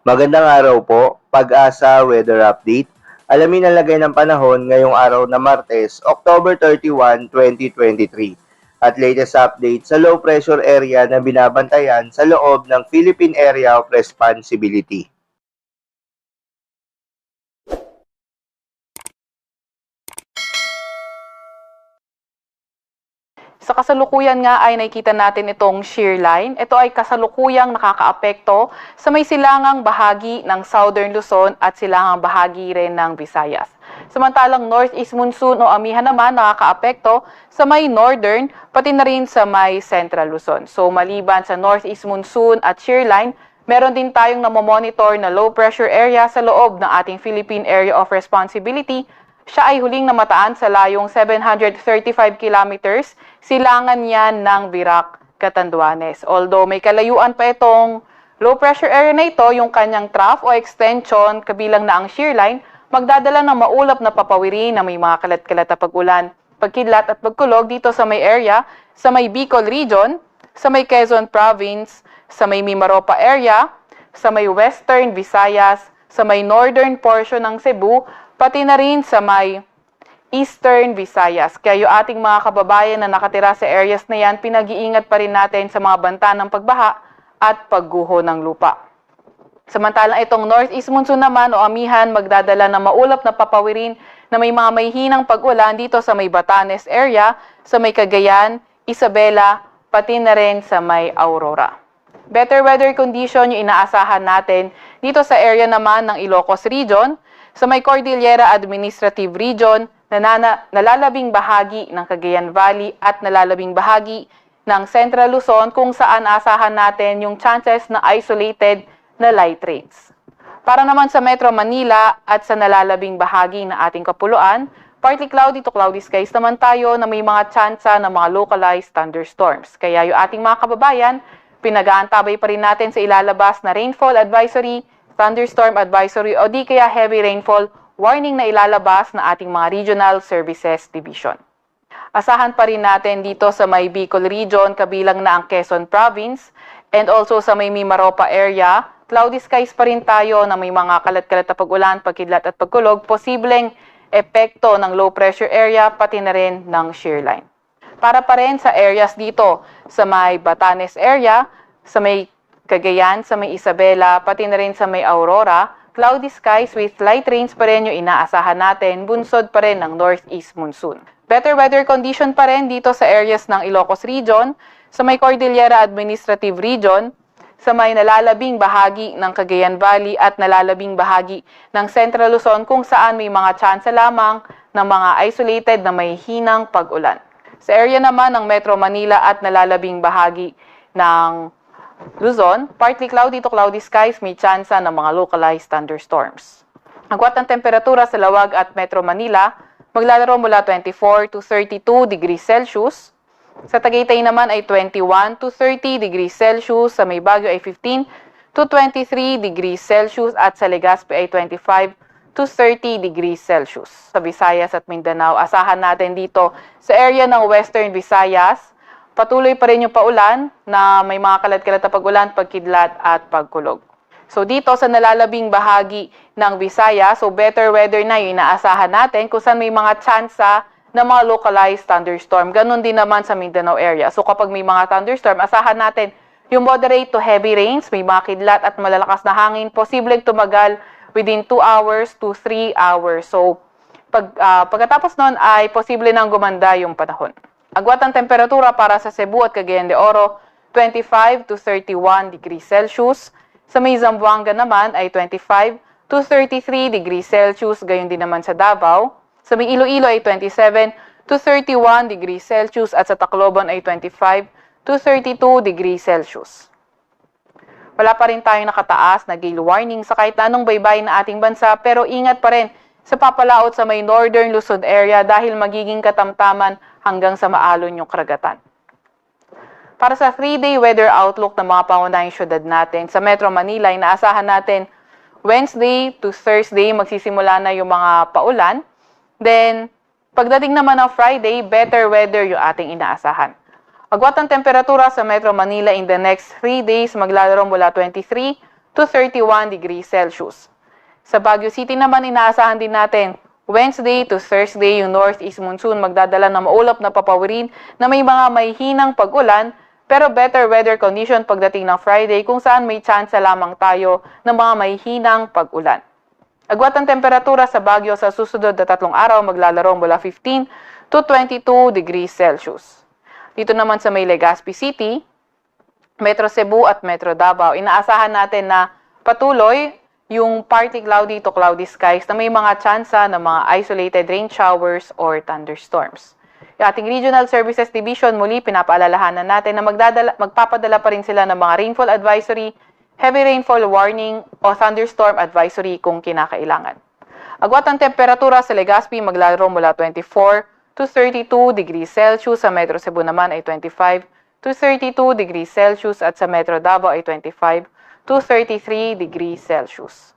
Magandang araw po, Pag-asa Weather Update. Alamin ang lagay ng panahon ngayong araw na Martes, October 31, 2023. At latest update sa low pressure area na binabantayan sa loob ng Philippine Area of Responsibility. Sa kasalukuyan nga ay nakikita natin itong shear line. Ito ay kasalukuyang nakakaapekto sa may silangang bahagi ng Southern Luzon at silangang bahagi rin ng Visayas. Samantalang northeast monsoon o amihan naman nakakaapekto sa may northern pati na rin sa may central Luzon. So maliban sa northeast monsoon at shear line, meron din tayong namomonitor na low pressure area sa loob ng ating Philippine Area of Responsibility. Siya ay huling namataan sa layong 735 kilometers, silangan yan ng Virac, Catanduanes. Although may kalayuan pa itong low pressure area na ito, yung kanyang trough o extension, kabilang na ang shear line, magdadala ng maulap na papawiri na may mga kalat-kalat na pag-ulan, pagkidlat at pagkulog dito sa may area, sa may Bicol region, sa may Quezon province, sa may Mimaropa area, sa may Western Visayas, sa may northern portion ng Cebu, pati na rin sa may Eastern Visayas. Kaya yung ating mga kababayan na nakatira sa areas na yan, pinag-iingat pa rin natin sa mga banta ng pagbaha at pagguho ng lupa. Samantalang itong northeast monsoon naman o amihan, magdadala ng maulap na papawirin na may mga mahihinang pag-ulan dito sa may Batanes area, sa may Cagayan, Isabela, pati na rin sa may Aurora. Better weather condition yung inaasahan natin dito sa area naman ng Ilocos Region, sa may Cordillera Administrative Region, nalalabing bahagi ng Cagayan Valley at nalalabing bahagi ng Central Luzon kung saan asahan natin yung chances na isolated na light rains. Para naman sa Metro Manila at sa nalalabing bahagi ng ating kapuluan, partly cloudy to cloudy skies naman tayo na may mga tsansa ng mga localized thunderstorms. Kaya yung ating mga kababayan, pinag-aantabay pa rin natin sa ilalabas na rainfall advisory, thunderstorm advisory o di kaya heavy rainfall warning na ilalabas na ating mga Regional Services Division. Asahan pa rin natin dito sa may Bicol region, kabilang na ang Quezon province, and also sa may Mimaropa area, cloudy skies pa rin tayo na may mga kalat-kalat na pag-ulan, pagkidlat at pagkulog, posibleng epekto ng low pressure area pati na rin ng shear line. Para pa rin sa areas dito sa may Batanes area, sa may Cagayan, sa may Isabela, pati na rin sa may Aurora, cloudy skies with light rains pa rin yung inaasahan natin, bunsod pa rin ng northeast monsoon. Better weather condition pa rin dito sa areas ng Ilocos Region, sa may Cordillera Administrative Region, sa may nalalabing bahagi ng Cagayan Valley at nalalabing bahagi ng Central Luzon kung saan may mga tsansa lamang ng mga isolated na may hinang pag-ulan. Sa area naman ng Metro Manila at nalalabing bahagi ng Luzon, partly cloudy to cloudy skies, may tsansa ng mga localized thunderstorms. Agwat ng temperatura sa Lawag at Metro Manila, maglalaro mula 24 to 32 degrees Celsius. Sa Tagaytay naman ay 21 to 30 degrees Celsius, sa may Baguio ay 15 to 23 degrees Celsius at sa Legazpi ay 25 to 30 degrees Celsius. Sa Visayas at Mindanao, asahan natin dito sa area ng Western Visayas, patuloy pa rin yung paulan na may mga kalat-kalat na pag-ulan, pagkidlat at pagkulog. So dito sa nalalabing bahagi ng Visayas, so better weather na yung inaasahan natin kung saan may mga tsansa na mga localized thunderstorm. Ganon din naman sa Mindanao area. So kapag may mga thunderstorm, asahan natin yung moderate to heavy rains, may mga kidlat at malalakas na hangin, posibleng tumagal within 2 hours to 3 hours. So pagkatapos nun ay posible nang gumanda yung panahon. Agwat ang temperatura para sa Cebu at Cagayan de Oro, 25 to 31 degrees Celsius. Sa may Zamboanga naman ay 25 to 33 degrees Celsius, gayon din naman sa Davao. Sa may Iloilo ay 27 to 31 degrees Celsius at sa Tacloban ay 25 to 32 degrees Celsius. Wala pa rin tayong nakataas na gale warning sa kahit anong baybayin na ating bansa, pero ingat pa rin sa papalaot sa may Northern Luzon area dahil magiging katamtaman hanggang sa maalon yung karagatan. Para sa 3-day weather outlook ng mga pangunahing syudad natin, sa Metro Manila, inaasahan natin Wednesday to Thursday, magsisimula na yung mga paulan. Then, pagdating naman ng Friday, better weather yung ating inaasahan. Agwat ang temperatura sa Metro Manila in the next 3 days, maglalaro mula 23 to 31 degrees Celsius. Sa Baguio City naman, inaasahan din natin Wednesday to Thursday yung northeast monsoon magdadala ng maulap na papawirin na may mga mahihinang pag-ulan pero better weather condition pagdating ng Friday kung saan may tsansa lamang tayo ng mga mahihinang pag-ulan. Agwat ang temperatura sa Baguio sa susunod na 3 araw maglalaro mula 15 to 22 degrees Celsius. Dito naman sa may Legazpi City, Metro Cebu at Metro Davao, inaasahan natin na patuloy yung partly cloudy to cloudy skies na may mga tsansa ng mga isolated rain showers or thunderstorms. Yung ating Regional Services Division, muli pinapaalalahanan natin na magpapadala pa rin sila ng mga rainfall advisory, heavy rainfall warning o thunderstorm advisory kung kinakailangan. Agwat ang temperatura sa Legazpi maglalaro mula 24 to 32 degrees Celsius, sa Metro Cebu naman ay 25 to 32 degrees Celsius at sa Metro Davao ay 25 to 33 degrees Celsius.